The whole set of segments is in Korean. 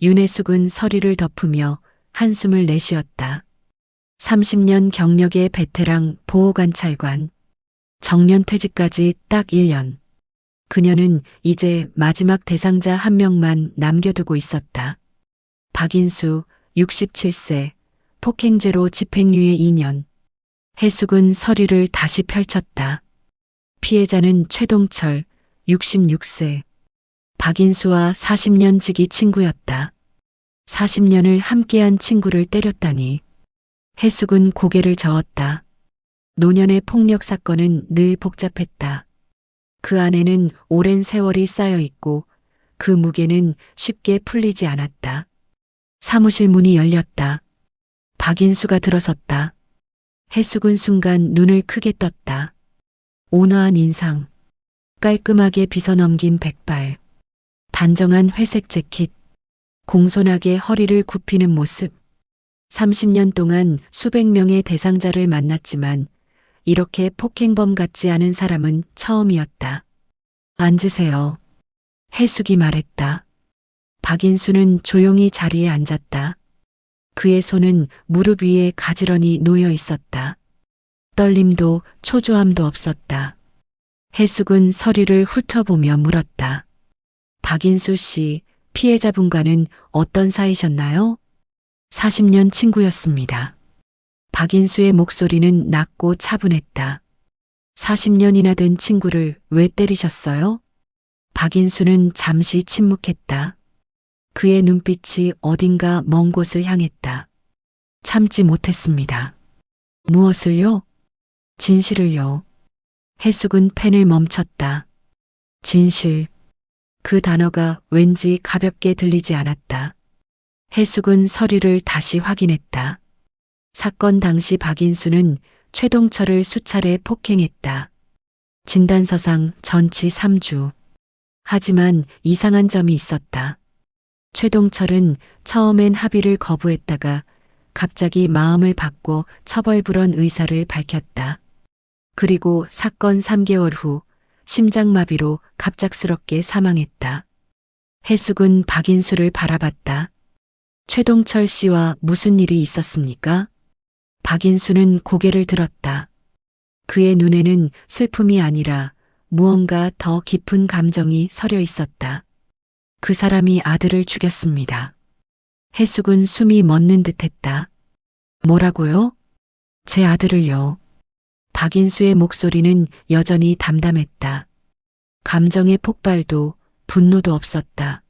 윤혜숙은 서류를 덮으며 한숨을 내쉬었다. 30년 경력의 베테랑 보호관찰관. 정년 퇴직까지 딱 1년. 그녀는 이제 마지막 대상자 한 명만 남겨두고 있었다. 박인수, 67세, 폭행죄로 집행유예 2년. 혜숙은 서류를 다시 펼쳤다. 피해자는 최동철, 66세. 박인수와 40년 지기 친구였다. 40년을 함께한 친구를 때렸다니. 혜숙은 고개를 저었다. 노년의 폭력 사건은 늘 복잡했다. 그 안에는 오랜 세월이 쌓여 있고 그 무게는 쉽게 풀리지 않았다. 사무실 문이 열렸다. 박인수가 들어섰다. 혜숙은 순간 눈을 크게 떴다. 온화한 인상, 깔끔하게 빗어넘긴 백발, 단정한 회색 재킷, 공손하게 허리를 굽히는 모습. 30년 동안 수백 명의 대상자를 만났지만 이렇게 폭행범 같지 않은 사람은 처음이었다. 앉으세요. 혜숙이 말했다. 박인수는 조용히 자리에 앉았다. 그의 손은 무릎 위에 가지런히 놓여 있었다. 떨림도 초조함도 없었다. 혜숙은 서류를 훑어보며 물었다. 박인수 씨, 피해자분과는 어떤 사이셨나요? 40년 친구였습니다. 박인수의 목소리는 낮고 차분했다. 40년이나 된 친구를 왜 때리셨어요? 박인수는 잠시 침묵했다. 그의 눈빛이 어딘가 먼 곳을 향했다. 참지 못했습니다. 무엇을요? 진실을요. 혜숙은 펜을 멈췄다. 진실. 그 단어가 왠지 가볍게 들리지 않았다. 혜숙은 서류를 다시 확인했다. 사건 당시 박인수는 최동철을 수차례 폭행했다. 진단서상 전치 3주. 하지만 이상한 점이 있었다. 최동철은 처음엔 합의를 거부했다가 갑자기 마음을 바꿔 처벌불원 의사를 밝혔다. 그리고 사건 3개월 후 심장마비로 갑작스럽게 사망했다. 혜숙은 박인수를 바라봤다. 최동철 씨와 무슨 일이 있었습니까? 박인수는 고개를 들었다. 그의 눈에는 슬픔이 아니라 무언가 더 깊은 감정이 서려 있었다. 그 사람이 아들을 죽였습니다. 혜숙은 숨이 멎는 듯했다. 뭐라고요? 제 아들을요. 박인수의 목소리는 여전히 담담했다. 감정의 폭발도 분노도 없었다.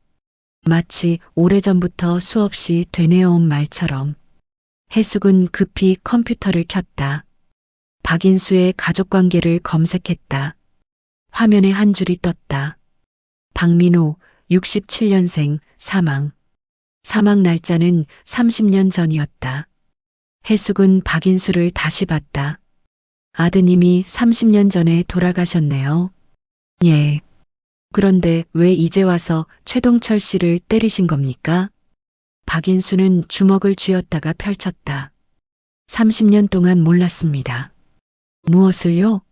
마치 오래전부터 수없이 되뇌어온 말처럼. 혜숙은 급히 컴퓨터를 켰다. 박인수의 가족관계를 검색했다. 화면에 한 줄이 떴다. 박민호, 67년생, 사망. 사망 날짜는 30년 전이었다. 혜숙은 박인수를 다시 봤다. 아드님이 30년 전에 돌아가셨네요. 예. 그런데 왜 이제 와서 최동철 씨를 때리신 겁니까? 박인수는 주먹을 쥐었다가 펼쳤다. 30년 동안 몰랐습니다. 무엇을요?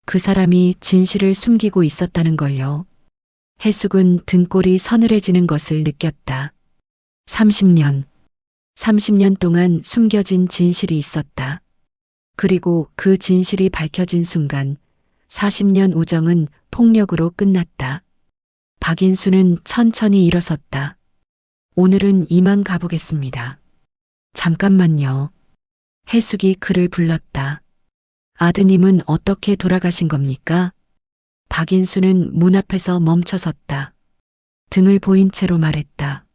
그 사람이 진실을 숨기고 있었다는 걸요. 혜숙은 등골이 서늘해지는 것을 느꼈다. 30년. 30년 동안 숨겨진 진실이 있었다. 그리고 그 진실이 밝혀진 순간 40년 우정은 폭력으로 끝났다. 박인수는 천천히 일어섰다. 오늘은 이만 가보겠습니다. 잠깐만요. 혜숙이 그를 불렀다. 아드님은 어떻게 돌아가신 겁니까? 박인수는 문 앞에서 멈춰섰다. 등을 보인 채로 말했다.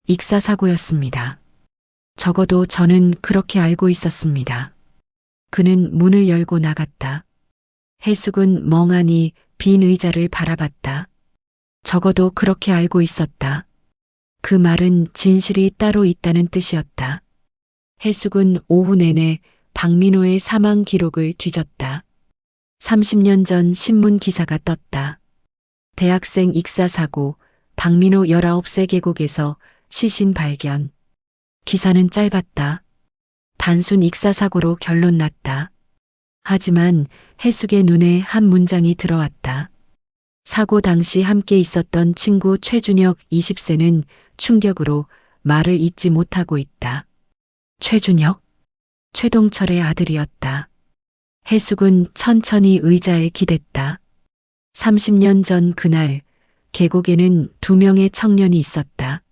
익사사고였습니다. 적어도 저는 그렇게 알고 있었습니다. 그는 문을 열고 나갔다. 혜숙은 멍하니 빈 의자를 바라봤다. 적어도 그렇게 알고 있었다. 그 말은 진실이 따로 있다는 뜻이었다. 혜숙은 오후 내내 박민호의 사망 기록을 뒤졌다. 30년 전 신문 기사가 떴다. 대학생 익사사고, 박민호 19세 계곡에서 시신 발견. 기사는 짧았다. 단순 익사사고로 결론 났다. 하지만 혜숙의 눈에 한 문장이 들어왔다. 사고 당시 함께 있었던 친구 최준혁 20세는 충격으로 말을 잇지 못하고 있다. 최준혁? 최동철의 아들이었다. 해숙은 천천히 의자에 기댔다. 30년 전 그날 계곡에는 2명의 청년이 있었다.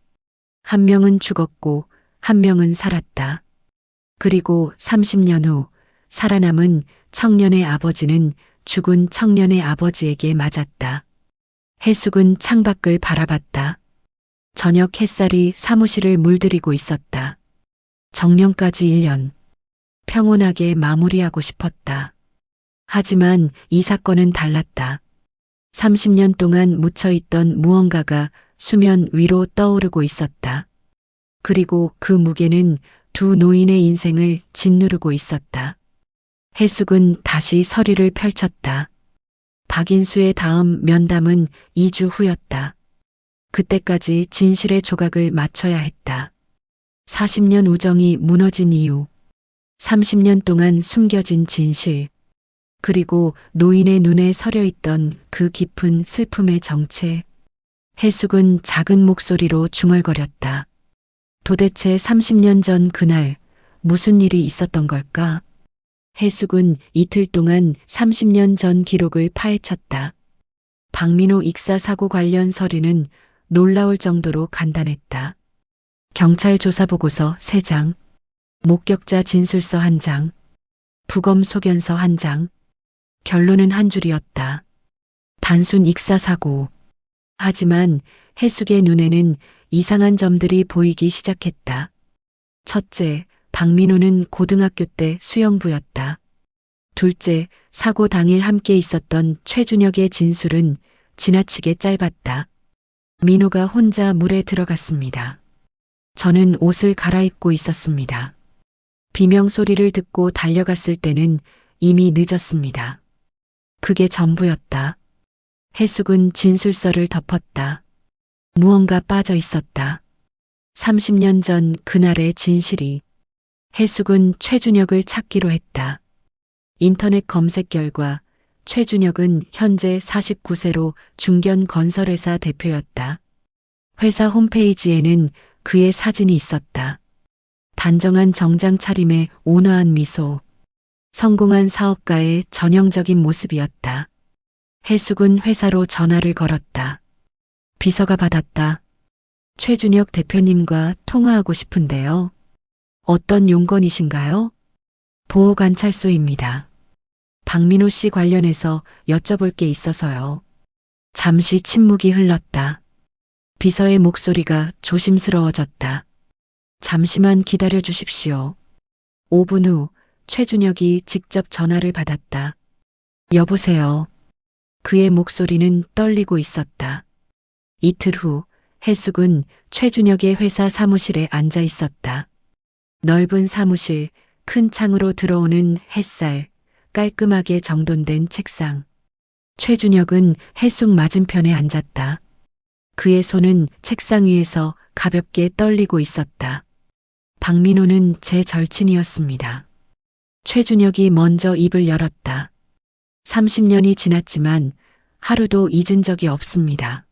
한 명은 죽었고 한 명은 살았다. 그리고 30년 후 살아남은 청년의 아버지는 죽은 청년의 아버지에게 맞았다. 해숙은 창밖을 바라봤다. 저녁 햇살이 사무실을 물들이고 있었다. 정년까지 1년. 평온하게 마무리하고 싶었다. 하지만 이 사건은 달랐다. 30년 동안 묻혀있던 무언가가 수면 위로 떠오르고 있었다. 그리고 그 무게는 두 노인의 인생을 짓누르고 있었다. 해숙은 다시 서류를 펼쳤다. 박인수의 다음 면담은 2주 후였다. 그때까지 진실의 조각을 맞춰야 했다. 40년 우정이 무너진 이유, 30년 동안 숨겨진 진실, 그리고 노인의 눈에 서려 있던 그 깊은 슬픔의 정체. 해숙은 작은 목소리로 중얼거렸다. 도대체 30년 전 그날 무슨 일이 있었던 걸까? 해숙은 이틀 동안 30년 전 기록을 파헤쳤다. 박민호 익사 사고 관련 서류는 놀라울 정도로 간단했다. 경찰 조사 보고서 3장, 목격자 진술서 1장, 부검 소견서 1장, 결론은 한 줄이었다. 단순 익사 사고. 하지만 해숙의 눈에는 이상한 점들이 보이기 시작했다. 첫째, 박민호는 고등학교 때 수영부였다. 둘째, 사고 당일 함께 있었던 최준혁의 진술은 지나치게 짧았다. 민호가 혼자 물에 들어갔습니다. 저는 옷을 갈아입고 있었습니다. 비명 소리를 듣고 달려갔을 때는 이미 늦었습니다. 그게 전부였다. 해숙은 진술서를 덮었다. 무언가 빠져 있었다. 30년 전 그날의 진실이. 해숙은 최준혁을 찾기로 했다. 인터넷 검색 결과 최준혁은 현재 49세로 중견 건설회사 대표였다. 회사 홈페이지에는 그의 사진이 있었다. 단정한 정장 차림에 온화한 미소. 성공한 사업가의 전형적인 모습이었다. 해숙은 회사로 전화를 걸었다. 비서가 받았다. 최준혁 대표님과 통화하고 싶은데요. 어떤 용건이신가요? 보호관찰소입니다. 박민호 씨 관련해서 여쭤볼 게 있어서요. 잠시 침묵이 흘렀다. 비서의 목소리가 조심스러워졌다. 잠시만 기다려 주십시오. 5분 후 최준혁이 직접 전화를 받았다. 여보세요. 그의 목소리는 떨리고 있었다. 이틀 후 해숙은 최준혁의 회사 사무실에 앉아 있었다. 넓은 사무실, 큰 창으로 들어오는 햇살, 깔끔하게 정돈된 책상. 최준혁은 해숙 맞은편에 앉았다. 그의 손은 책상 위에서 가볍게 떨리고 있었다. 박민호는 제 절친이었습니다. 최준혁이 먼저 입을 열었다. 30년이 지났지만 하루도 잊은 적이 없습니다.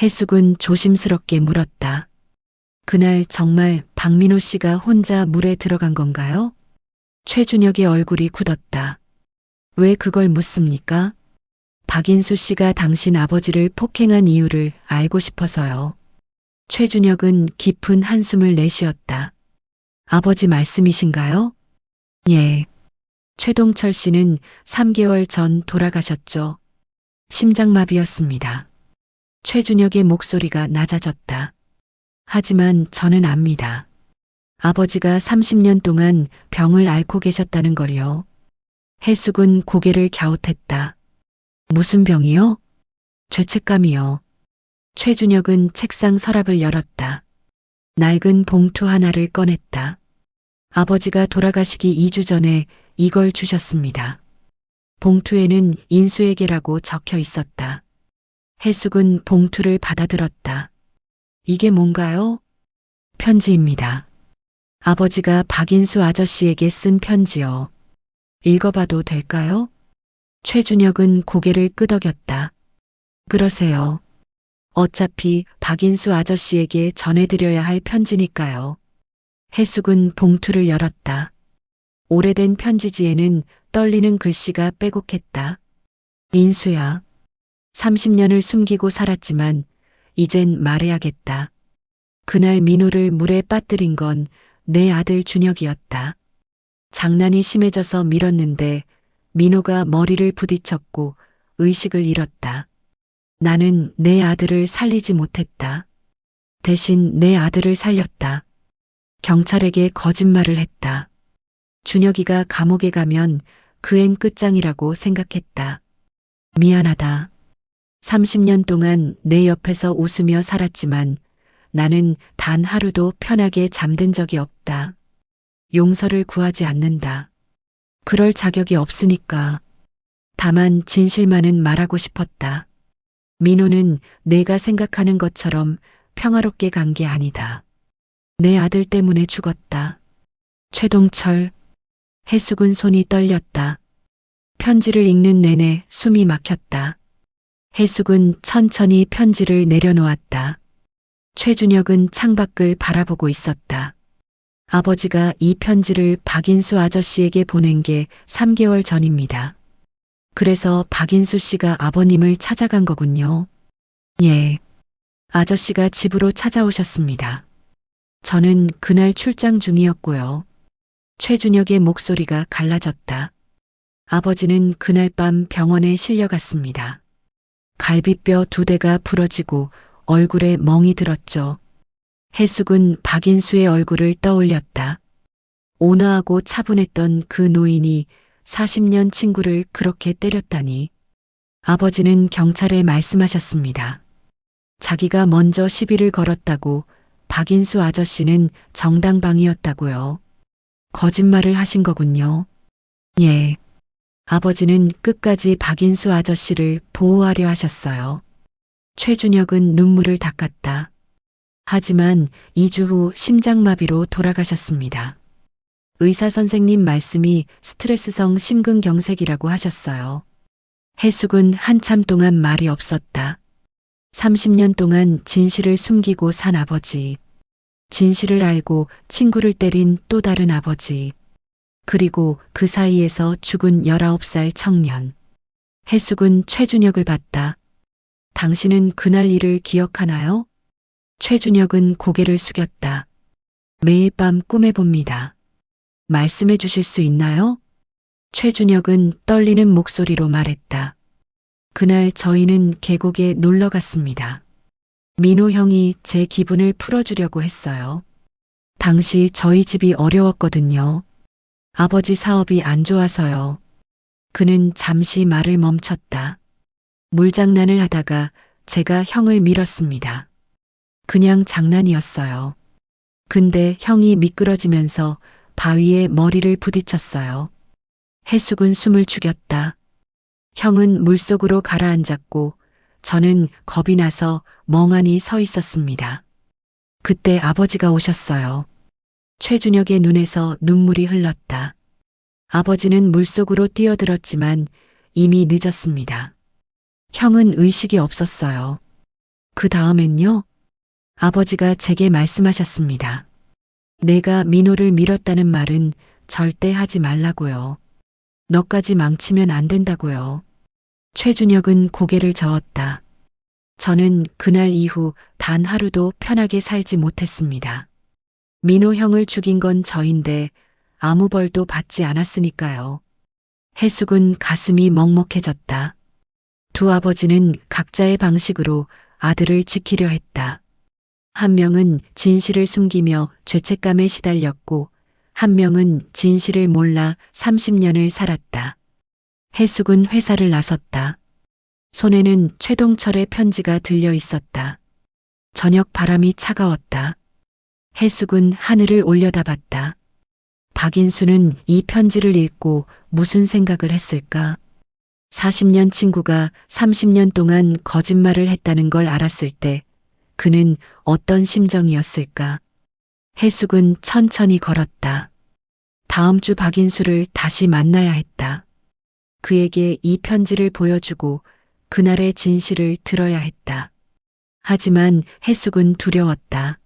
해숙은 조심스럽게 물었다. 그날 정말 박민호 씨가 혼자 물에 들어간 건가요? 최준혁의 얼굴이 굳었다. 왜 그걸 묻습니까? 박인수 씨가 당신 아버지를 폭행한 이유를 알고 싶어서요. 최준혁은 깊은 한숨을 내쉬었다. 아버지 말씀이신가요? 예. 최동철 씨는 3개월 전 돌아가셨죠. 심장마비였습니다. 최준혁의 목소리가 낮아졌다. 하지만 저는 압니다. 아버지가 30년 동안 병을 앓고 계셨다는 걸요. 해숙은 고개를 갸웃했다. 무슨 병이요? 죄책감이요. 최준혁은 책상 서랍을 열었다. 낡은 봉투 하나를 꺼냈다. 아버지가 돌아가시기 2주 전에 이걸 주셨습니다. 봉투에는 인수에게라고 적혀 있었다. 해숙은 봉투를 받아들었다. 이게 뭔가요? 편지입니다. 아버지가 박인수 아저씨에게 쓴 편지요. 읽어봐도 될까요? 최준혁은 고개를 끄덕였다. 그러세요. 어차피 박인수 아저씨에게 전해드려야 할 편지니까요. 해숙은 봉투를 열었다. 오래된 편지지에는 떨리는 글씨가 빼곡했다. 인수야. 30년을 숨기고 살았지만 이젠 말해야겠다. 그날 민호를 물에 빠뜨린 건 내 아들 준혁이었다. 장난이 심해져서 밀었는데 민호가 머리를 부딪혔고 의식을 잃었다. 나는 내 아들을 살리지 못했다. 대신 내 아들을 살렸다. 경찰에게 거짓말을 했다. 준혁이가 감옥에 가면 그 앤 끝장이라고 생각했다. 미안하다. 30년 동안 내 옆에서 웃으며 살았지만 나는 단 하루도 편하게 잠든 적이 없다. 용서를 구하지 않는다. 그럴 자격이 없으니까. 다만 진실만은 말하고 싶었다. 민호는 내가 생각하는 것처럼 평화롭게 간 게 아니다. 내 아들 때문에 죽었다. 최동철. 해숙은 손이 떨렸다. 편지를 읽는 내내 숨이 막혔다. 해숙은 천천히 편지를 내려놓았다. 최준혁은 창밖을 바라보고 있었다. 아버지가 이 편지를 박인수 아저씨에게 보낸 게 3개월 전입니다. 그래서 박인수 씨가 아버님을 찾아간 거군요. 예. 아저씨가 집으로 찾아오셨습니다. 저는 그날 출장 중이었고요. 최준혁의 목소리가 갈라졌다. 아버지는 그날 밤 병원에 실려갔습니다. 갈비뼈 2대가 부러지고 얼굴에 멍이 들었죠. 해숙은 박인수의 얼굴을 떠올렸다. 온화하고 차분했던 그 노인이 40년 친구를 그렇게 때렸다니. 아버지는 경찰에 말씀하셨습니다. 자기가 먼저 시비를 걸었다고 박인수 아저씨는 정당방위였다고요. 거짓말을 하신 거군요. 예. 아버지는 끝까지 박인수 아저씨를 보호하려 하셨어요. 최준혁은 눈물을 닦았다. 하지만 2주 후 심장마비로 돌아가셨습니다. 의사 선생님 말씀이 스트레스성 심근경색이라고 하셨어요. 해숙은 한참 동안 말이 없었다. 30년 동안 진실을 숨기고 산 아버지. 진실을 알고 친구를 때린 또 다른 아버지. 그리고 그 사이에서 죽은 19살 청년. 해숙은 최준혁을 봤다. 당신은 그날 일을 기억하나요? 최준혁은 고개를 숙였다. 매일 밤 꿈에 봅니다. 말씀해 주실 수 있나요? 최준혁은 떨리는 목소리로 말했다. 그날 저희는 계곡에 놀러 갔습니다. 민호 형이 제 기분을 풀어주려고 했어요. 당시 저희 집이 어려웠거든요. 아버지 사업이 안 좋아서요. 그는 잠시 말을 멈췄다. 물장난을 하다가 제가 형을 밀었습니다. 그냥 장난이었어요. 근데 형이 미끄러지면서 바위에 머리를 부딪혔어요. 해숙은 숨을 죽였다. 형은 물속으로 가라앉았고 저는 겁이 나서 멍하니 서 있었습니다. 그때 아버지가 오셨어요. 최준혁의 눈에서 눈물이 흘렀다. 아버지는 물속으로 뛰어들었지만 이미 늦었습니다. 형은 의식이 없었어요. 그 다음엔요? 아버지가 제게 말씀하셨습니다. 내가 민호를 밀었다는 말은 절대 하지 말라고요. 너까지 망치면 안 된다고요. 최준혁은 고개를 저었다. 저는 그날 이후 단 하루도 편하게 살지 못했습니다. 민호 형을 죽인 건 저인데 아무 벌도 받지 않았으니까요. 해숙은 가슴이 먹먹해졌다. 두 아버지는 각자의 방식으로 아들을 지키려 했다. 한 명은 진실을 숨기며 죄책감에 시달렸고 한 명은 진실을 몰라 30년을 살았다. 해숙은 회사를 나섰다. 손에는 최동철의 편지가 들려 있었다. 저녁 바람이 차가웠다. 해숙은 하늘을 올려다봤다. 박인수는 이 편지를 읽고 무슨 생각을 했을까? 40년 친구가 30년 동안 거짓말을 했다는 걸 알았을 때 그는 어떤 심정이었을까? 해숙은 천천히 걸었다. 다음 주 박인수를 다시 만나야 했다. 그에게 이 편지를 보여주고 그날의 진실을 들어야 했다. 하지만 해숙은 두려웠다.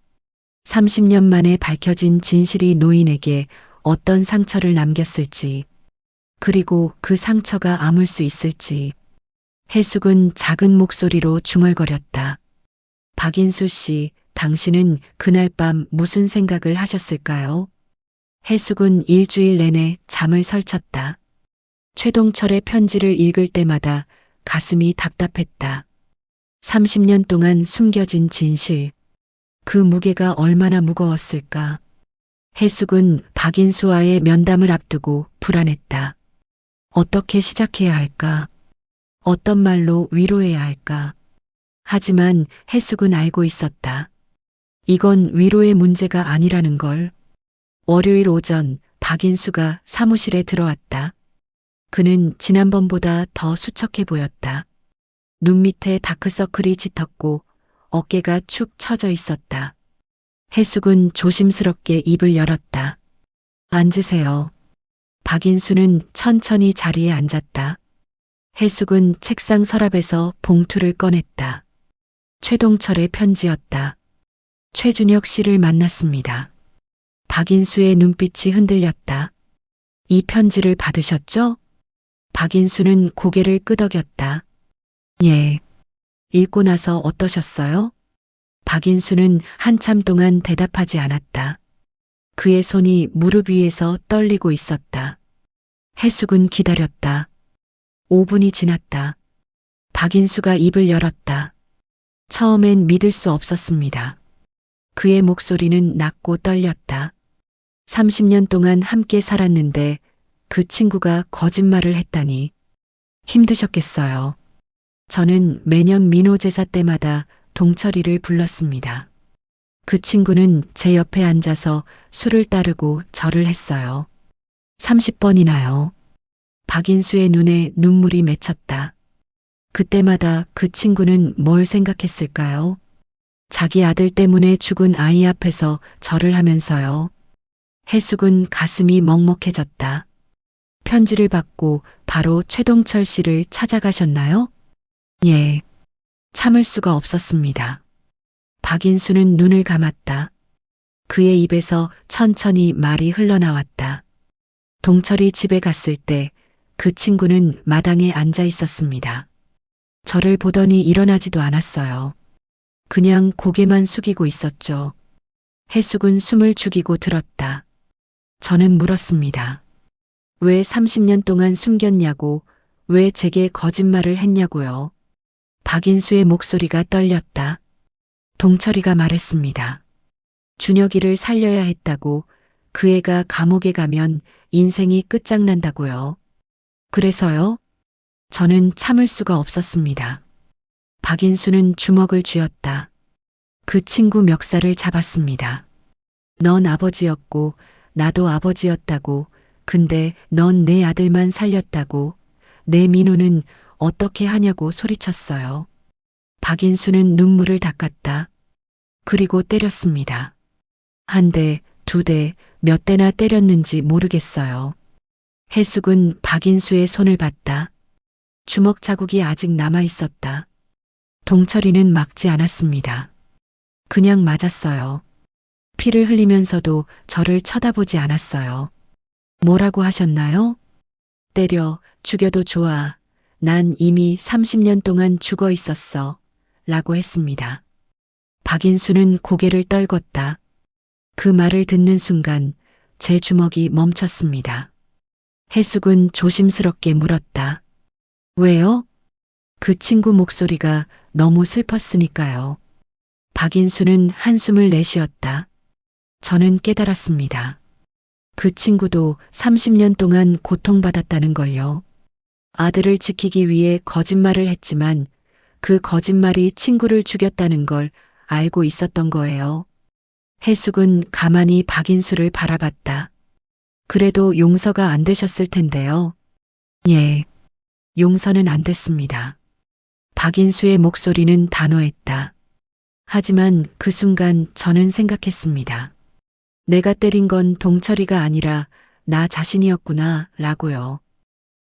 30년 만에 밝혀진 진실이 노인에게 어떤 상처를 남겼을지, 그리고 그 상처가 아물 수 있을지. 해숙은 작은 목소리로 중얼거렸다. 박인수 씨, 당신은 그날 밤 무슨 생각을 하셨을까요? 해숙은 일주일 내내 잠을 설쳤다. 최동철의 편지를 읽을 때마다 가슴이 답답했다. 30년 동안 숨겨진 진실. 그 무게가 얼마나 무거웠을까. 해숙은 박인수와의 면담을 앞두고 불안했다. 어떻게 시작해야 할까? 어떤 말로 위로해야 할까? 하지만 해숙은 알고 있었다. 이건 위로의 문제가 아니라는 걸. 월요일 오전 박인수가 사무실에 들어왔다. 그는 지난번보다 더 수척해 보였다. 눈 밑에 다크서클이 짙었고 어깨가 축 처져 있었다. 해숙은 조심스럽게 입을 열었다. 앉으세요. 박인수는 천천히 자리에 앉았다. 해숙은 책상 서랍에서 봉투를 꺼냈다. 최동철의 편지였다. 최준혁 씨를 만났습니다. 박인수의 눈빛이 흔들렸다. 이 편지를 받으셨죠? 박인수는 고개를 끄덕였다. 예. 읽고 나서 어떠셨어요? 박인수는 한참 동안 대답하지 않았다. 그의 손이 무릎 위에서 떨리고 있었다. 해숙은 기다렸다. 5분이 지났다. 박인수가 입을 열었다. 처음엔 믿을 수 없었습니다. 그의 목소리는 낮고 떨렸다. 30년 동안 함께 살았는데 그 친구가 거짓말을 했다니. 힘드셨겠어요. 저는 매년 민호제사 때마다 동철이를 불렀습니다. 그 친구는 제 옆에 앉아서 술을 따르고 절을 했어요. 30번이나요. 박인수의 눈에 눈물이 맺혔다. 그때마다 그 친구는 뭘 생각했을까요? 자기 아들 때문에 죽은 아이 앞에서 절을 하면서요. 해숙은 가슴이 먹먹해졌다. 편지를 받고 바로 최동철 씨를 찾아가셨나요? 예. 참을 수가 없었습니다. 박인수는 눈을 감았다. 그의 입에서 천천히 말이 흘러나왔다. 동철이 집에 갔을 때 그 친구는 마당에 앉아 있었습니다. 저를 보더니 일어나지도 않았어요. 그냥 고개만 숙이고 있었죠. 해숙은 숨을 죽이고 들었다. 저는 물었습니다. 왜 30년 동안 숨겼냐고, 왜 제게 거짓말을 했냐고요. 박인수의 목소리가 떨렸다. 동철이가 말했습니다. 준혁이를 살려야 했다고, 그 애가 감옥에 가면 인생이 끝장난다고요. 그래서요? 저는 참을 수가 없었습니다. 박인수는 주먹을 쥐었다. 그 친구 멱살을 잡았습니다. 넌 아버지였고 나도 아버지였다고. 근데 넌 내 아들만 살렸다고. 내 민호는 어떻게 하냐고 소리쳤어요. 박인수는 눈물을 닦았다. 그리고 때렸습니다. 한 대, 두 대, 몇 대나 때렸는지 모르겠어요. 해숙은 박인수의 손을 봤다. 주먹 자국이 아직 남아 있었다. 동철이는 막지 않았습니다. 그냥 맞았어요. 피를 흘리면서도 저를 쳐다보지 않았어요. 뭐라고 하셨나요? 때려, 죽여도 좋아. 난 이미 30년 동안 죽어 있었어. 라고 했습니다. 박인수는 고개를 떨궜다. 그 말을 듣는 순간 제 주먹이 멈췄습니다. 해숙은 조심스럽게 물었다. 왜요? 그 친구 목소리가 너무 슬펐으니까요. 박인수는 한숨을 내쉬었다. 저는 깨달았습니다. 그 친구도 30년 동안 고통받았다는 걸요. 아들을 지키기 위해 거짓말을 했지만 그 거짓말이 친구를 죽였다는 걸 알고 있었던 거예요. 해숙은 가만히 박인수를 바라봤다. 그래도 용서가 안 되셨을 텐데요. 예. 용서는 안 됐습니다. 박인수의 목소리는 단호했다. 하지만 그 순간 저는 생각했습니다. 내가 때린 건 동철이가 아니라 나 자신이었구나 라고요.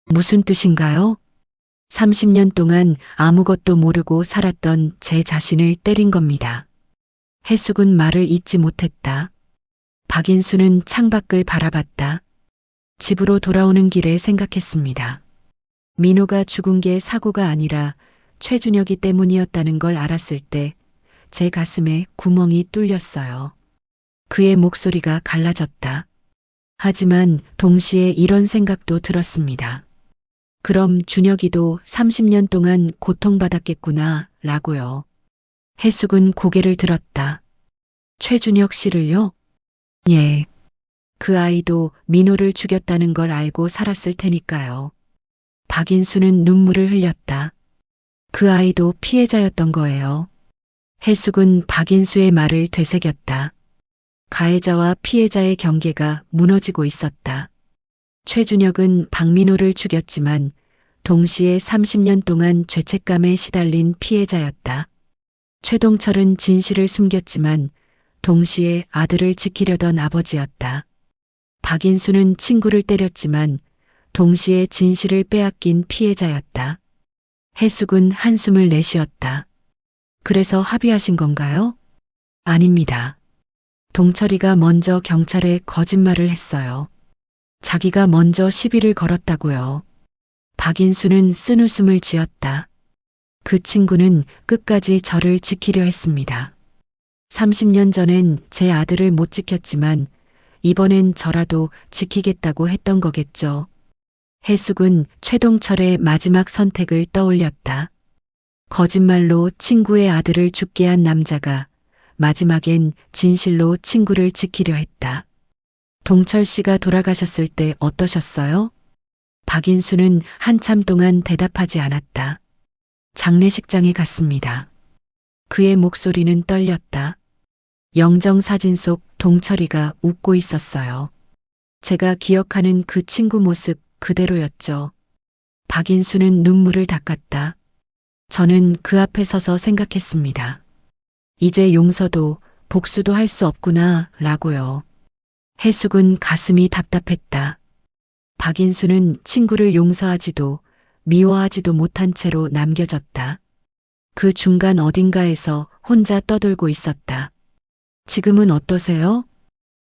무슨 뜻인가요? 30년 동안 아무것도 모르고 살았던 제 자신을 때린 겁니다. 해숙은 말을 잇지 못했다. 박인수는 창밖을 바라봤다. 집으로 돌아오는 길에 생각했습니다. 민호가 죽은 게 사고가 아니라 최준혁이 때문이었다는 걸 알았을 때 제 가슴에 구멍이 뚫렸어요. 그의 목소리가 갈라졌다. 하지만 동시에 이런 생각도 들었습니다. 그럼 준혁이도 30년 동안 고통받았겠구나, 라고요. 해숙은 고개를 들었다. 최준혁 씨를요? 예. 그 아이도 민호를 죽였다는 걸 알고 살았을 테니까요. 박인수는 눈물을 흘렸다. 그 아이도 피해자였던 거예요. 해숙은 박인수의 말을 되새겼다. 가해자와 피해자의 경계가 무너지고 있었다. 최준혁은 박민호를 죽였지만 동시에 30년 동안 죄책감에 시달린 피해자였다. 최동철은 진실을 숨겼지만 동시에 아들을 지키려던 아버지였다. 박인수는 친구를 때렸지만 동시에 진실을 빼앗긴 피해자였다. 해숙은 한숨을 내쉬었다. 그래서 합의하신 건가요? 아닙니다. 동철이가 먼저 경찰에 거짓말을 했어요. 자기가 먼저 시비를 걸었다고요. 박인수는 쓴웃음을 지었다. 그 친구는 끝까지 저를 지키려 했습니다. 30년 전엔 제 아들을 못 지켰지만 이번엔 저라도 지키겠다고 했던 거겠죠. 해숙은 최동철의 마지막 선택을 떠올렸다. 거짓말로 친구의 아들을 죽게 한 남자가 마지막엔 진실로 친구를 지키려 했다. 동철 씨가 돌아가셨을 때 어떠셨어요? 박인수는 한참 동안 대답하지 않았다. 장례식장에 갔습니다. 그의 목소리는 떨렸다. 영정사진 속 동철이가 웃고 있었어요. 제가 기억하는 그 친구 모습 그대로였죠. 박인수는 눈물을 닦았다. 저는 그 앞에 서서 생각했습니다. 이제 용서도 복수도 할 수 없구나, 라고요. 해숙은 가슴이 답답했다. 박인수는 친구를 용서하지도 미워하지도 못한 채로 남겨졌다. 그 중간 어딘가에서 혼자 떠돌고 있었다. 지금은 어떠세요?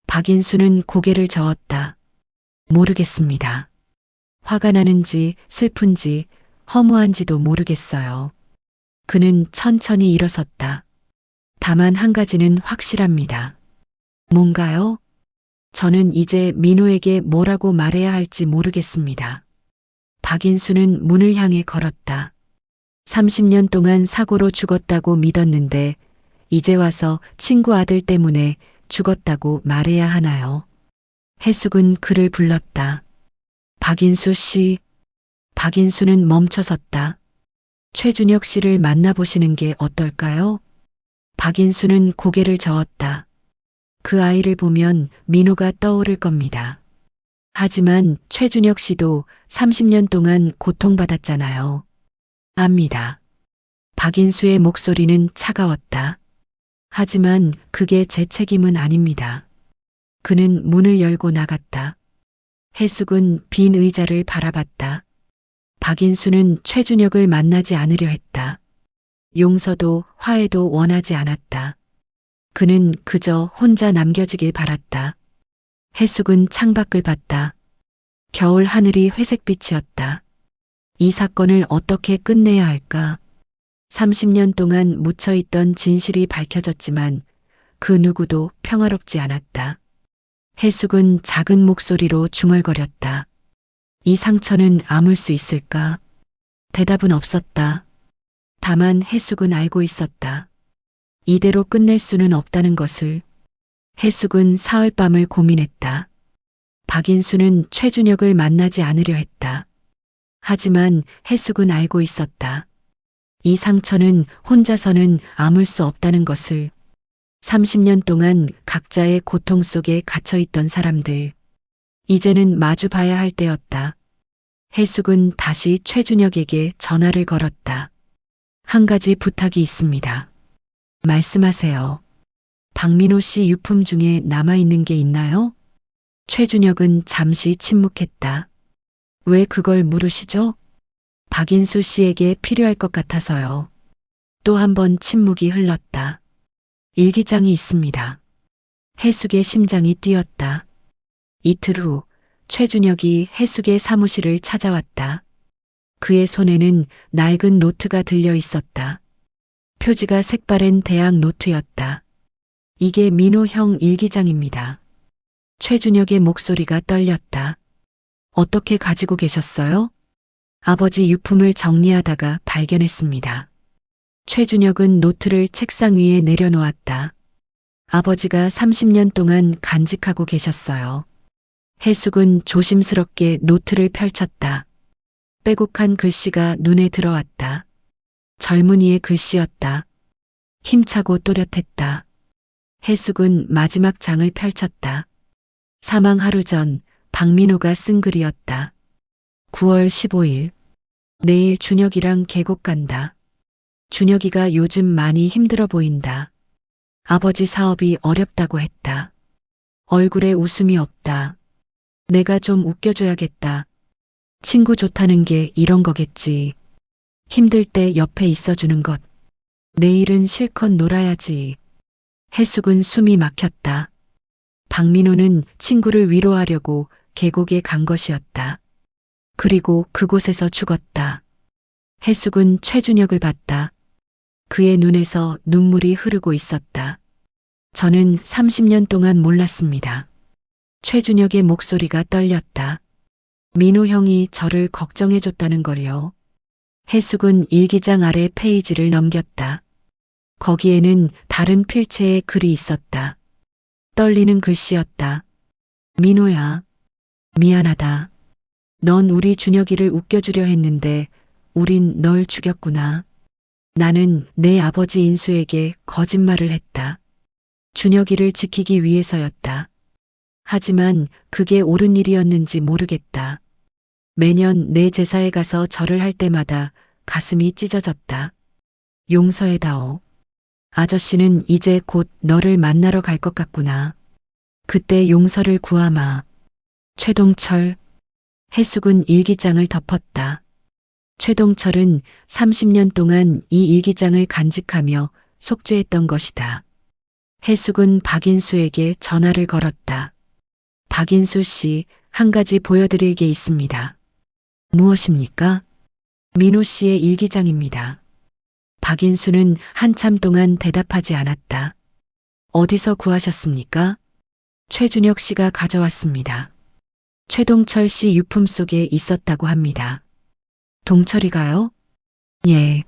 박인수는 고개를 저었다. 모르겠습니다. 화가 나는지 슬픈지 허무한지도 모르겠어요. 그는 천천히 일어섰다. 다만 한 가지는 확실합니다. 뭔가요? 저는 이제 민호에게 뭐라고 말해야 할지 모르겠습니다. 박인수는 문을 향해 걸었다. 30년 동안 사고로 죽었다고 믿었는데 이제 와서 친구 아들 때문에 죽었다고 말해야 하나요? 해숙은 그를 불렀다. 박인수 씨. 박인수는 멈춰섰다. 최준혁 씨를 만나보시는 게 어떨까요? 박인수는 고개를 저었다. 그 아이를 보면 민호가 떠오를 겁니다. 하지만 최준혁 씨도 30년 동안 고통받았잖아요. 압니다. 박인수의 목소리는 차가웠다. 하지만 그게 제 책임은 아닙니다. 그는 문을 열고 나갔다. 해숙은 빈 의자를 바라봤다. 박인수는 최준혁을 만나지 않으려 했다. 용서도 화해도 원하지 않았다. 그는 그저 혼자 남겨지길 바랐다. 해숙은 창밖을 봤다. 겨울 하늘이 회색빛이었다. 이 사건을 어떻게 끝내야 할까? 30년 동안 묻혀있던 진실이 밝혀졌지만 그 누구도 평화롭지 않았다. 해숙은 작은 목소리로 중얼거렸다. 이 상처는 아물 수 있을까? 대답은 없었다. 다만 해숙은 알고 있었다. 이대로 끝낼 수는 없다는 것을. 해숙은 사흘밤을 고민했다. 박인수는 최준혁을 만나지 않으려 했다. 하지만 해숙은 알고 있었다. 이 상처는 혼자서는 아물 수 없다는 것을. 30년 동안 각자의 고통 속에 갇혀있던 사람들. 이제는 마주 봐야 할 때였다. 해숙은 다시 최준혁에게 전화를 걸었다. 한 가지 부탁이 있습니다. 말씀하세요. 박민호 씨 유품 중에 남아있는 게 있나요? 최준혁은 잠시 침묵했다. 왜 그걸 물으시죠? 박인수 씨에게 필요할 것 같아서요. 또 한 번 침묵이 흘렀다. 일기장이 있습니다. 해숙의 심장이 뛰었다. 이틀 후 최준혁이 해숙의 사무실을 찾아왔다. 그의 손에는 낡은 노트가 들려 있었다. 표지가 색바랜 대학 노트였다. 이게 민호 형 일기장입니다. 최준혁의 목소리가 떨렸다. 어떻게 가지고 계셨어요? 아버지 유품을 정리하다가 발견했습니다. 최준혁은 노트를 책상 위에 내려놓았다. 아버지가 30년 동안 간직하고 계셨어요. 해숙은 조심스럽게 노트를 펼쳤다. 빼곡한 글씨가 눈에 들어왔다. 젊은이의 글씨였다. 힘차고 또렷했다. 해숙은 마지막 장을 펼쳤다. 사망 하루 전 박민호가 쓴 글이었다. 9월 15일. 내일 준혁이랑 계곡 간다. 준혁이가 요즘 많이 힘들어 보인다. 아버지 사업이 어렵다고 했다. 얼굴에 웃음이 없다. 내가 좀 웃겨줘야겠다. 친구 좋다는 게 이런 거겠지. 힘들 때 옆에 있어주는 것. 내일은 실컷 놀아야지. 해숙은 숨이 막혔다. 박민호는 친구를 위로하려고 계곡에 간 것이었다. 그리고 그곳에서 죽었다. 해숙은 최준혁을 봤다. 그의 눈에서 눈물이 흐르고 있었다. 저는 30년 동안 몰랐습니다. 최준혁의 목소리가 떨렸다. 민호 형이 저를 걱정해줬다는 걸요. 해숙은 일기장 아래 페이지를 넘겼다. 거기에는 다른 필체의 글이 있었다. 떨리는 글씨였다. 민호야, 미안하다. 넌 우리 준혁이를 웃겨주려 했는데 우린 널 죽였구나. 나는 내 아버지 인수에게 거짓말을 했다. 준혁이를 지키기 위해서였다. 하지만 그게 옳은 일이었는지 모르겠다. 매년 내 제사에 가서 절을 할 때마다 가슴이 찢어졌다. 용서해다오. 아저씨는 이제 곧 너를 만나러 갈 것 같구나. 그때 용서를 구하마. 최동철. 해숙은 일기장을 덮었다. 최동철은 30년 동안 이 일기장을 간직하며 속죄했던 것이다. 해숙은 박인수에게 전화를 걸었다. 박인수 씨, 한 가지 보여드릴 게 있습니다. 무엇입니까? 민호 씨의 일기장입니다. 박인수는 한참 동안 대답하지 않았다. 어디서 구하셨습니까? 최준혁 씨가 가져왔습니다. 최동철 씨 유품 속에 있었다고 합니다. 동철이가요? 예.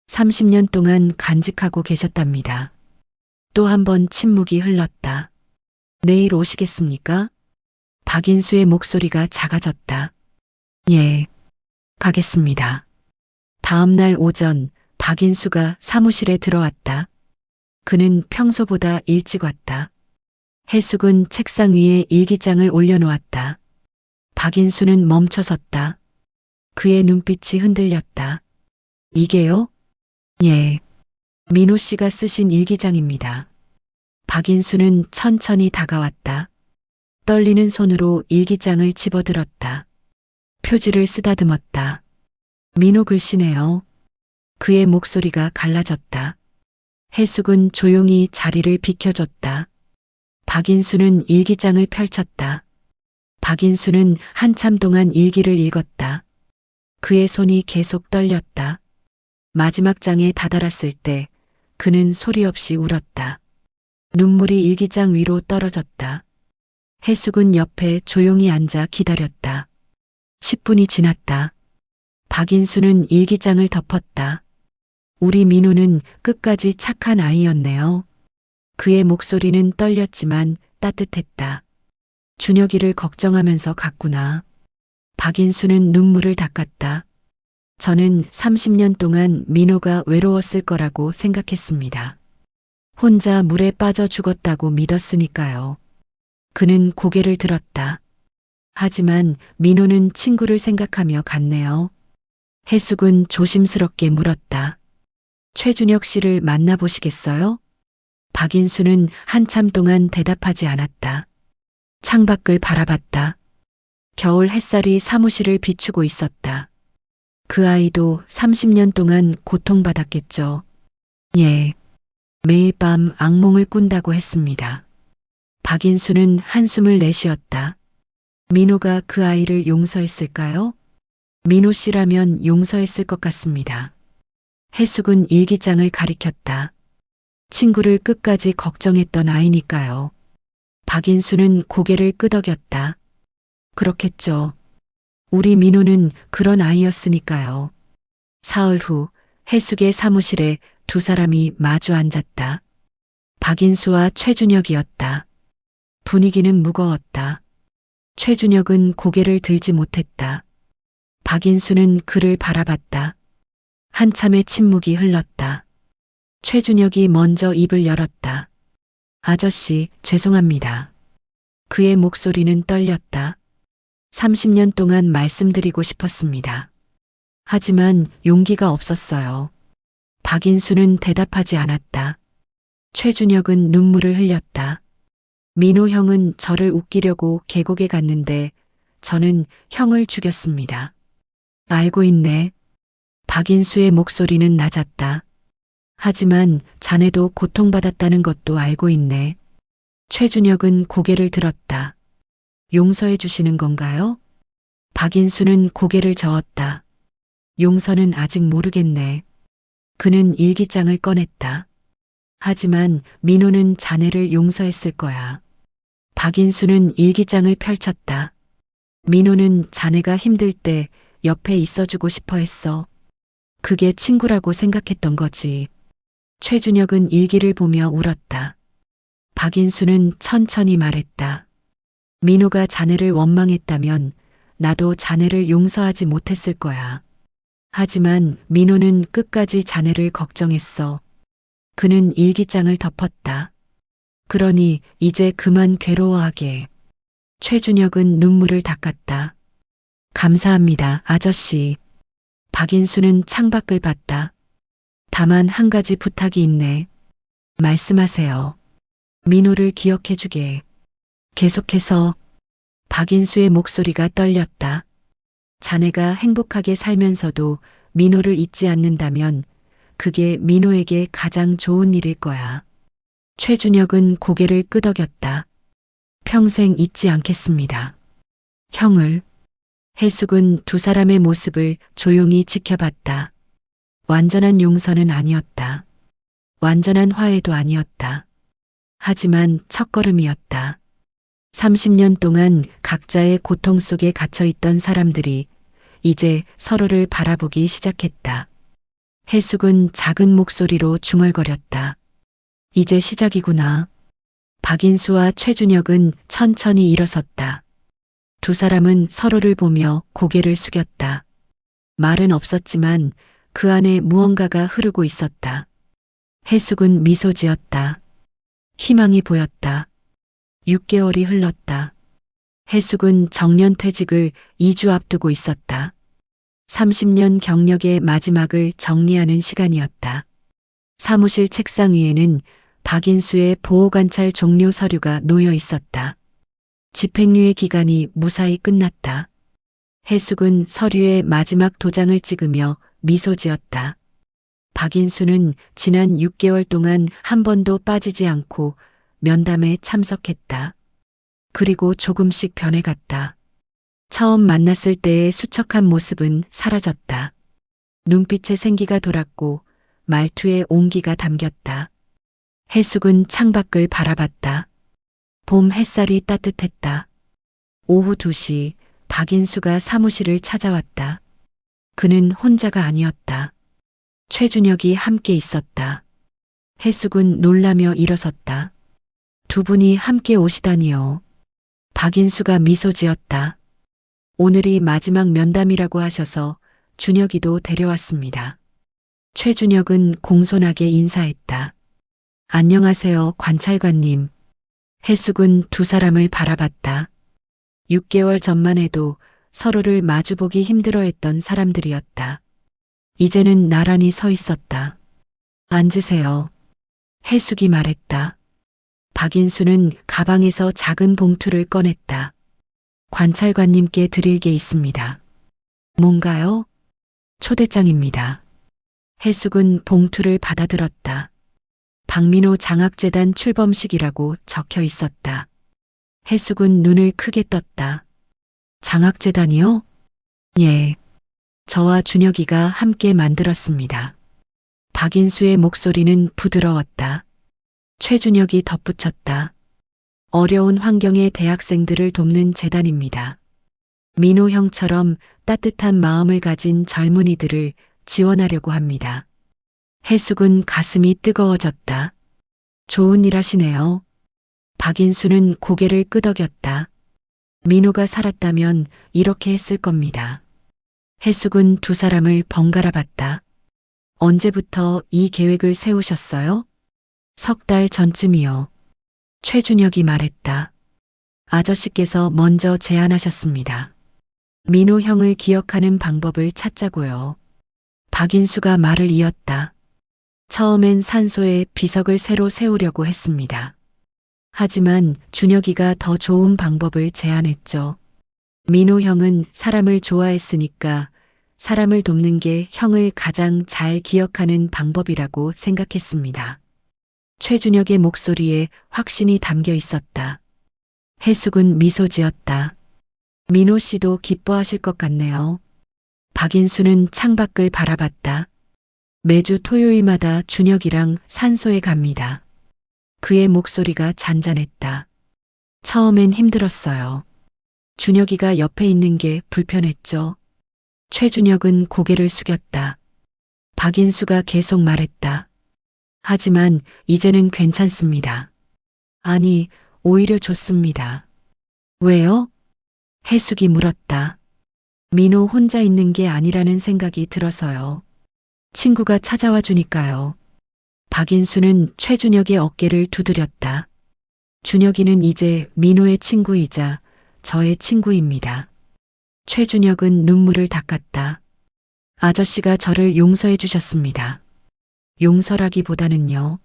30년 동안 간직하고 계셨답니다. 또 한 번 침묵이 흘렀다. 내일 오시겠습니까? 박인수의 목소리가 작아졌다. 예. 가겠습니다. 다음 날 오전 박인수가 사무실에 들어왔다. 그는 평소보다 일찍 왔다. 해숙은 책상 위에 일기장을 올려놓았다. 박인수는 멈춰섰다. 그의 눈빛이 흔들렸다. 이게요? 예. 민호 씨가 쓰신 일기장입니다. 박인수는 천천히 다가왔다. 떨리는 손으로 일기장을 집어들었다. 표지를 쓰다듬었다. 민호 글씨네요. 그의 목소리가 갈라졌다. 해숙은 조용히 자리를 비켜줬다. 박인수는 일기장을 펼쳤다. 박인수는 한참 동안 일기를 읽었다. 그의 손이 계속 떨렸다. 마지막 장에 다다랐을 때 그는 소리 없이 울었다. 눈물이 일기장 위로 떨어졌다. 해숙은 옆에 조용히 앉아 기다렸다. 10분이 지났다. 박인수는 일기장을 덮었다. 우리 민호는 끝까지 착한 아이였네요. 그의 목소리는 떨렸지만 따뜻했다. 준혁이를 걱정하면서 갔구나. 박인수는 눈물을 닦았다. 저는 30년 동안 민호가 외로웠을 거라고 생각했습니다. 혼자 물에 빠져 죽었다고 믿었으니까요. 그는 고개를 들었다. 하지만 민호는 친구를 생각하며 갔네요. 해숙은 조심스럽게 물었다. 최준혁 씨를 만나보시겠어요? 박인수는 한참 동안 대답하지 않았다. 창밖을 바라봤다. 겨울 햇살이 사무실을 비추고 있었다. 그 아이도 30년 동안 고통받았겠죠. 예. 매일 밤 악몽을 꾼다고 했습니다. 박인수는 한숨을 내쉬었다. 민호가 그 아이를 용서했을까요? 민호 씨라면 용서했을 것 같습니다. 해숙은 일기장을 가리켰다. 친구를 끝까지 걱정했던 아이니까요. 박인수는 고개를 끄덕였다. 그렇겠죠. 우리 민호는 그런 아이였으니까요. 사흘 후 해숙의 사무실에 두 사람이 마주 앉았다. 박인수와 최준혁이었다. 분위기는 무거웠다. 최준혁은 고개를 들지 못했다. 박인수는 그를 바라봤다. 한참의 침묵이 흘렀다. 최준혁이 먼저 입을 열었다. 아저씨, 죄송합니다. 그의 목소리는 떨렸다. 30년 동안 말씀드리고 싶었습니다. 하지만 용기가 없었어요. 박인수는 대답하지 않았다. 최준혁은 눈물을 흘렸다. 민호 형은 저를 웃기려고 계곡에 갔는데 저는 형을 죽였습니다. 알고 있네. 박인수의 목소리는 낮았다. 하지만 자네도 고통받았다는 것도 알고 있네. 최준혁은 고개를 들었다. 용서해 주시는 건가요? 박인수는 고개를 저었다. 용서는 아직 모르겠네. 그는 일기장을 꺼냈다. 하지만 민호는 자네를 용서했을 거야. 박인수는 일기장을 펼쳤다. 민호는 자네가 힘들 때 옆에 있어주고 싶어 했어. 그게 친구라고 생각했던 거지. 최준혁은 일기를 보며 울었다. 박인수는 천천히 말했다. 민호가 자네를 원망했다면 나도 자네를 용서하지 못했을 거야. 하지만 민호는 끝까지 자네를 걱정했어. 그는 일기장을 덮었다. 그러니 이제 그만 괴로워하게. 최준혁은 눈물을 닦았다. 감사합니다, 아저씨. 박인수는 창밖을 봤다. 다만 한 가지 부탁이 있네. 말씀하세요. 민호를 기억해주게. 계속해서. 박인수의 목소리가 떨렸다. 자네가 행복하게 살면서도 민호를 잊지 않는다면 그게 민호에게 가장 좋은 일일 거야. 최준혁은 고개를 끄덕였다. 평생 잊지 않겠습니다. 형을. 해숙은 두 사람의 모습을 조용히 지켜봤다. 완전한 용서는 아니었다. 완전한 화해도 아니었다. 하지만 첫걸음이었다. 30년 동안 각자의 고통 속에 갇혀있던 사람들이 이제 서로를 바라보기 시작했다. 해숙은 작은 목소리로 중얼거렸다. 이제 시작이구나. 박인수와 최준혁은 천천히 일어섰다. 두 사람은 서로를 보며 고개를 숙였다. 말은 없었지만 그 안에 무언가가 흐르고 있었다. 해숙은 미소 지었다. 희망이 보였다. 6개월이 흘렀다. 해숙은 정년퇴직을 2주 앞두고 있었다. 30년 경력의 마지막을 정리하는 시간이었다. 사무실 책상 위에는 박인수의 보호관찰 종료 서류가 놓여 있었다. 집행유예 기간이 무사히 끝났다. 해숙은 서류에 마지막 도장을 찍으며 미소 지었다. 박인수는 지난 6개월 동안 한 번도 빠지지 않고 면담에 참석했다. 그리고 조금씩 변해갔다. 처음 만났을 때의 수척한 모습은 사라졌다. 눈빛에 생기가 돌았고 말투에 온기가 담겼다. 해숙은 창밖을 바라봤다. 봄 햇살이 따뜻했다. 오후 2시 박인수가 사무실을 찾아왔다. 그는 혼자가 아니었다. 최준혁이 함께 있었다. 해숙은 놀라며 일어섰다. 두 분이 함께 오시다니요. 박인수가 미소 지었다. 오늘이 마지막 면담이라고 하셔서 준혁이도 데려왔습니다. 최준혁은 공손하게 인사했다. 안녕하세요, 관찰관님. 해숙은 두 사람을 바라봤다. 6개월 전만 해도 서로를 마주보기 힘들어했던 사람들이었다. 이제는 나란히 서 있었다. 앉으세요. 해숙이 말했다. 박인수는 가방에서 작은 봉투를 꺼냈다. 관찰관님께 드릴 게 있습니다. 뭔가요? 초대장입니다. 해숙은 봉투를 받아들었다. 박민호 장학재단 출범식이라고 적혀 있었다. 해숙은 눈을 크게 떴다. 장학재단이요? 예. 저와 준혁이가 함께 만들었습니다. 박인수의 목소리는 부드러웠다. 최준혁이 덧붙였다. 어려운 환경의 대학생들을 돕는 재단입니다. 민호 형처럼 따뜻한 마음을 가진 젊은이들을 지원하려고 합니다. 해숙은 가슴이 뜨거워졌다. 좋은 일 하시네요. 박인수는 고개를 끄덕였다. 민호가 살았다면 이렇게 했을 겁니다. 해숙은 두 사람을 번갈아 봤다. 언제부터 이 계획을 세우셨어요? 석 달 전쯤이요. 최준혁이 말했다. 아저씨께서 먼저 제안하셨습니다. 민호 형을 기억하는 방법을 찾자고요. 박인수가 말을 이었다. 처음엔 산소에 비석을 새로 세우려고 했습니다. 하지만 준혁이가 더 좋은 방법을 제안했죠. 민호 형은 사람을 좋아했으니까 사람을 돕는 게 형을 가장 잘 기억하는 방법이라고 생각했습니다. 최준혁의 목소리에 확신이 담겨 있었다. 해숙은 미소 지었다. 민호 씨도 기뻐하실 것 같네요. 박인수는 창밖을 바라봤다. 매주 토요일마다 준혁이랑 산소에 갑니다. 그의 목소리가 잔잔했다. 처음엔 힘들었어요. 준혁이가 옆에 있는 게 불편했죠. 최준혁은 고개를 숙였다. 박인수가 계속 말했다. 하지만 이제는 괜찮습니다. 아니, 오히려 좋습니다. 왜요? 해숙이 물었다. 민호 혼자 있는 게 아니라는 생각이 들어서요. 친구가 찾아와 주니까요. 박인수는 최준혁의 어깨를 두드렸다. 준혁이는 이제 민호의 친구이자 저의 친구입니다. 최준혁은 눈물을 닦았다. 아저씨가 저를 용서해 주셨습니다. 용서라기보다는요.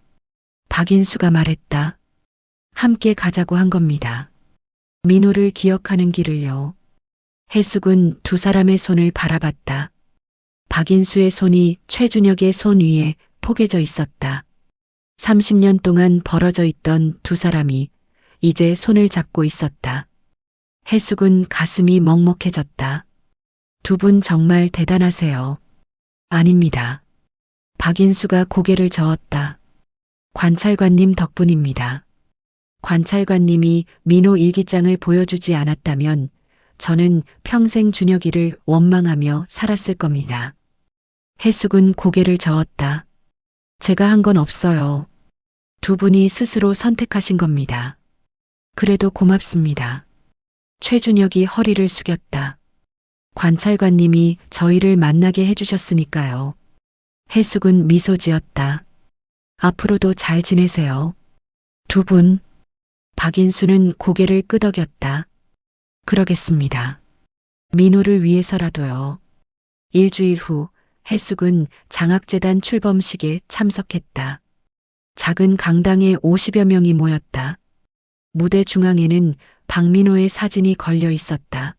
박인수가 말했다. 함께 가자고 한 겁니다. 민호를 기억하는 길을요. 해숙은 두 사람의 손을 바라봤다. 박인수의 손이 최준혁의 손 위에 포개져 있었다. 30년 동안 벌어져 있던 두 사람이 이제 손을 잡고 있었다. 해숙은 가슴이 먹먹해졌다. 두 분 정말 대단하세요. 아닙니다. 박인수가 고개를 저었다. 관찰관님 덕분입니다. 관찰관님이 민호 일기장을 보여주지 않았다면 저는 평생 준혁이를 원망하며 살았을 겁니다. 해숙은 고개를 저었다. 제가 한 건 없어요. 두 분이 스스로 선택하신 겁니다. 그래도 고맙습니다. 최준혁이 허리를 숙였다. 관찰관님이 저희를 만나게 해주셨으니까요. 해숙은 미소 지었다. 앞으로도 잘 지내세요. 두 분. 박인수는 고개를 끄덕였다. 그러겠습니다. 민호를 위해서라도요. 일주일 후 해숙은 장학재단 출범식에 참석했다. 작은 강당에 50여 명이 모였다. 무대 중앙에는 박민호의 사진이 걸려 있었다.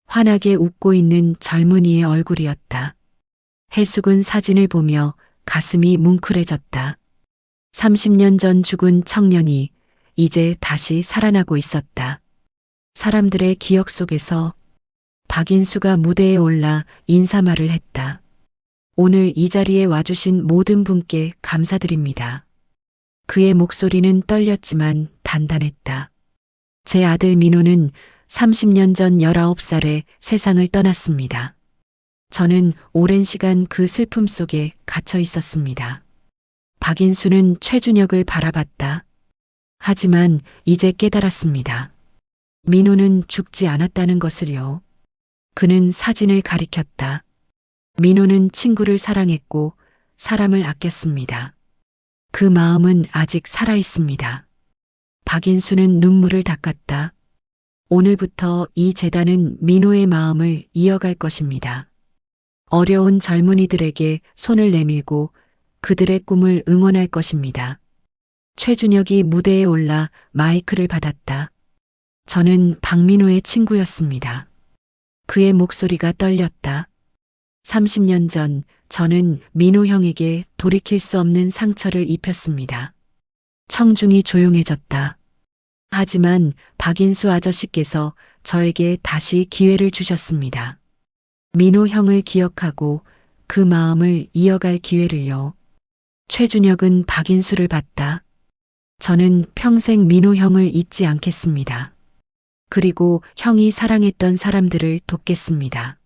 환하게 웃고 있는 젊은이의 얼굴이었다. 해숙은 사진을 보며 가슴이 뭉클해졌다. 30년 전 죽은 청년이 이제 다시 살아나고 있었다. 사람들의 기억 속에서 박인수가 무대에 올라 인사말을 했다. 오늘 이 자리에 와주신 모든 분께 감사드립니다. 그의 목소리는 떨렸지만 단단했다. 제 아들 민호는 30년 전 19살에 세상을 떠났습니다. 저는 오랜 시간 그 슬픔 속에 갇혀 있었습니다. 박인수는 최준혁을 바라봤다. 하지만 이제 깨달았습니다. 민호는 죽지 않았다는 것을요. 그는 사진을 가리켰다. 민호는 친구를 사랑했고 사람을 아꼈습니다. 그 마음은 아직 살아 있습니다. 박인수는 눈물을 닦았다. 오늘부터 이 재단은 민호의 마음을 이어갈 것입니다. 어려운 젊은이들에게 손을 내밀고 그들의 꿈을 응원할 것입니다. 최준혁이 무대에 올라 마이크를 받았다. 저는 박민호의 친구였습니다. 그의 목소리가 떨렸다. 30년 전 저는 민호 형에게 돌이킬 수 없는 상처를 입혔습니다. 청중이 조용해졌다. 하지만 박인수 아저씨께서 저에게 다시 기회를 주셨습니다. 민호 형을 기억하고 그 마음을 이어갈 기회를요. 최준혁은 박인수를 봤다. 저는 평생 민호 형을 잊지 않겠습니다. 그리고 형이 사랑했던 사람들을 돕겠습니다.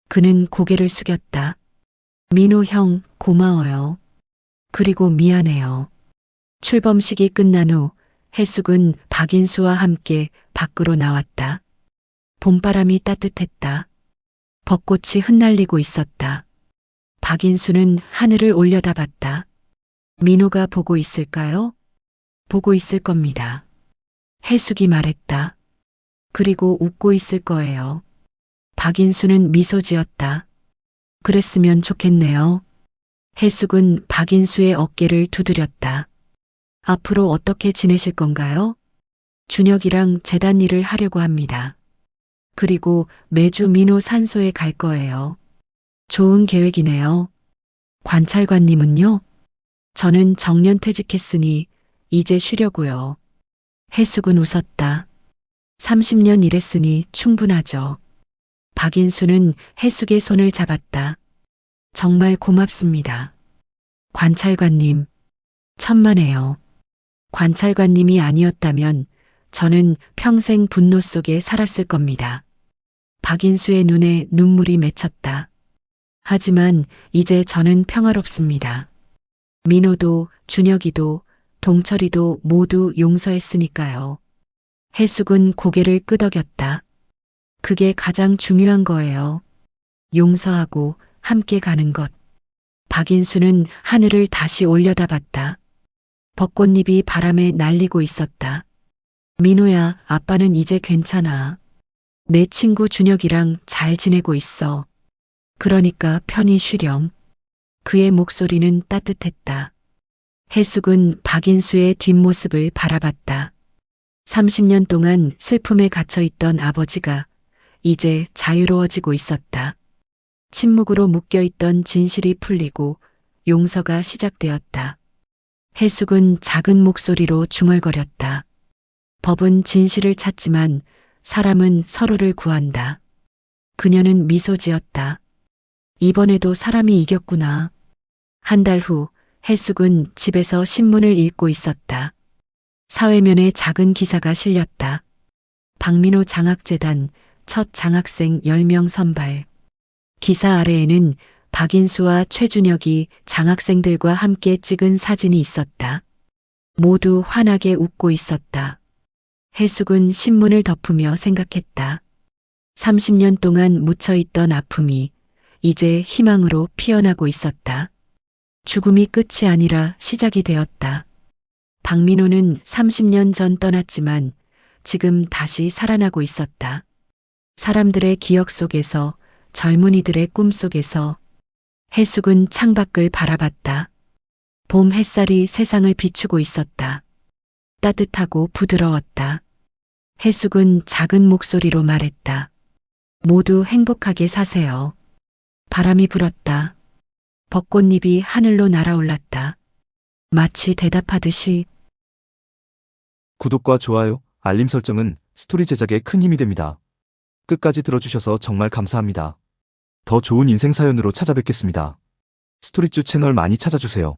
그는 고개를 숙였다. 민호 형, 고마워요. 그리고 미안해요. 출범식이 끝난 후 해숙은 박인수와 함께 밖으로 나왔다. 봄바람이 따뜻했다. 벚꽃이 흩날리고 있었다. 박인수는 하늘을 올려다봤다. 민호가 보고 있을까요? 보고 있을 겁니다. 해숙이 말했다. 그리고 웃고 있을 거예요. 박인수는 미소 지었다. 그랬으면 좋겠네요. 해숙은 박인수의 어깨를 두드렸다. 앞으로 어떻게 지내실 건가요? 준혁이랑 재단 일을 하려고 합니다. 그리고 매주 민호 산소에 갈 거예요. 좋은 계획이네요. 관찰관님은요? 저는 정년 퇴직했으니 이제 쉬려고요. 해숙은 웃었다. 30년 일했으니 충분하죠. 박인수는 해숙의 손을 잡았다. 정말 고맙습니다. 관찰관님, 천만에요. 관찰관님이 아니었다면 저는 평생 분노 속에 살았을 겁니다. 박인수의 눈에 눈물이 맺혔다. 하지만 이제 저는 평화롭습니다. 민호도 준혁이도 동철이도 모두 용서했으니까요. 해숙은 고개를 끄덕였다. 그게 가장 중요한 거예요. 용서하고 함께 가는 것. 박인수는 하늘을 다시 올려다봤다. 벚꽃잎이 바람에 날리고 있었다. 민호야, 아빠는 이제 괜찮아. 내 친구 준혁이랑 잘 지내고 있어. 그러니까 편히 쉬렴. 그의 목소리는 따뜻했다. 해숙은 박인수의 뒷모습을 바라봤다. 30년 동안 슬픔에 갇혀있던 아버지가 이제 자유로워지고 있었다. 침묵으로 묶여있던 진실이 풀리고 용서가 시작되었다. 해숙은 작은 목소리로 중얼거렸다. 법은 진실을 찾지만 사람은 서로를 구한다. 그녀는 미소 지었다. 이번에도 사람이 이겼구나. 한 달 후 해숙은 집에서 신문을 읽고 있었다. 사회면에 작은 기사가 실렸다. 박민호 장학재단 첫 장학생 10명 선발. 기사 아래에는 박인수와 최준혁이 장학생들과 함께 찍은 사진이 있었다. 모두 환하게 웃고 있었다. 해숙은 신문을 덮으며 생각했다. 30년 동안 묻혀있던 아픔이 이제 희망으로 피어나고 있었다. 죽음이 끝이 아니라 시작이 되었다. 박민호는 30년 전 떠났지만 지금 다시 살아나고 있었다. 사람들의 기억 속에서, 젊은이들의 꿈 속에서. 해숙은 창밖을 바라봤다. 봄 햇살이 세상을 비추고 있었다. 따뜻하고 부드러웠다. 해숙은 작은 목소리로 말했다. 모두 행복하게 사세요. 바람이 불었다. 벚꽃잎이 하늘로 날아올랐다. 마치 대답하듯이. 구독과 좋아요, 알림 설정은 스토리 제작에 큰 힘이 됩니다. 끝까지 들어주셔서 정말 감사합니다. 더 좋은 인생 사연으로 찾아뵙겠습니다. 스토리쭈 채널 많이 찾아주세요.